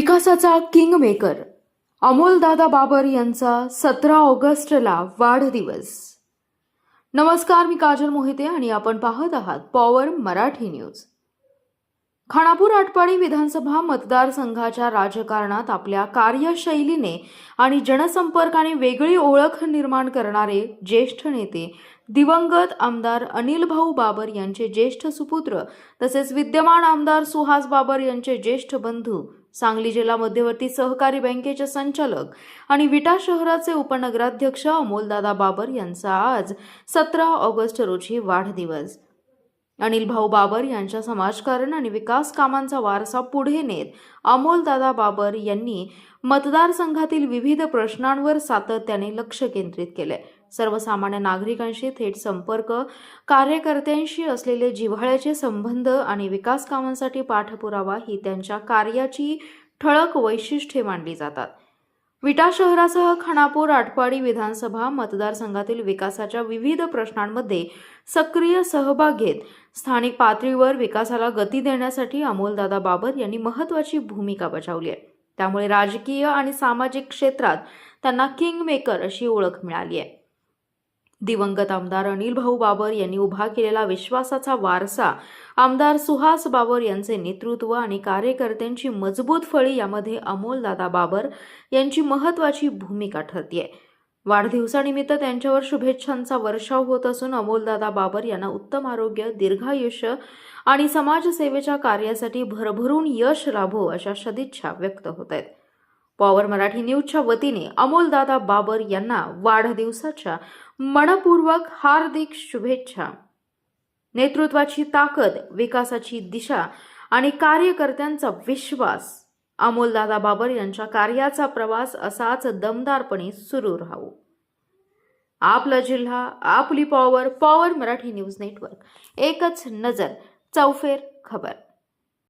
विकासाचा किंगमेकर अमोलदादा बाबर यांचा 17 ऑगस्टला वाढदिवस। नमस्कार, मी काजल मोहिते आणि आपण पाहत आहात पॉवर मराठी न्यूज। खानापूर आटपाडी विधानसभा मतदारसंघाच्या राजकारणात आपल्या कार्यशैलीने आणि जनसंपर्काने वेगळी ओळख निर्माण करणारे ज्येष्ठ नेते दिवंगत आमदार अनिल भाऊ बाबर यांचे ज्येष्ठ सुपुत्र तसेच विद्यमान आमदार सुहास बाबर यांचे ज्येष्ठ बंधू, सांगली जिल्हा मध्यवर्ती सहकारी बँकेचे संचालक आणि विटा शहराचे उपनगराध्यक्ष अमोलदादा बाबर यांचा आज 17 ऑगस्ट रोजी वाढदिवस। अनिल भाऊ बाबर यांच्या समाजकारण आणि विकास कामांचा वारसा पुढे नेत अमोलदादा बाबर यांनी मतदारसंघातील विविध प्रश्नांवर सातत्याने लक्ष केंद्रित केले। सर्वसामान्य नागरिकांशी थेट संपर्क, कार्यकर्त्यांशी असलेले जिव्हाळ्याचे संबंध आणि विकास कामांसाठी पाठपुरावा ही त्यांच्या कार्याची ठळक वैशिष्ट्ये मानली जातात। विटा शहरासह खानापूर आटपाडी विधानसभा मतदारसंघातील विकासाच्या विविध प्रश्नांमध्ये सक्रिय सहभाग घेत स्थानिक पातळीवर विकासाला गती देण्यासाठी अमोलदादा बाबर यांनी महत्त्वाची भूमिका बजावली आहे। त्यामुळे राजकीय आणि सामाजिक क्षेत्रात त्यांना किंगमेकर अशी ओळख मिळाली आहे। दिवंगत आमदार अनिल भाऊ बाबर यांनी उभा केलेला विश्वासाचा वारसा, आमदार सुहास बाबर यांचे नेतृत्व आणि कार्यकर्त्यांची मजबूत फळी यामध्ये अमोलदादा बाबर यांची महत्त्वाची भूमिका ठरते। वाढदिवसानिमित्त त्यांच्यावर शुभेच्छांचा वर्षाव होत असून अमोलदादा बाबर यांना उत्तम आरोग्य, दीर्घायुष्य आणि समाजसेवेच्या कार्यासाठी भरभरून यश लाभो अशा सदिच्छा व्यक्त होत आहेत। पॉवर मराठी न्यूजच्या वतीने अमोलदादा बाबर यांना वाढदिवसाच्या मनपूर्वक हार्दिक शुभेच्छा। नेतृत्वाची ताकद, विकासाची दिशा आणि कार्यकर्त्यांचा विश्वास, अमोलदादा बाबर यांच्या कार्याचा प्रवास असाच दमदारपणे सुरू राहू। आपला जिल्हा, आपली power, power Marathi news network, एकच नजर, चौफेर खबर।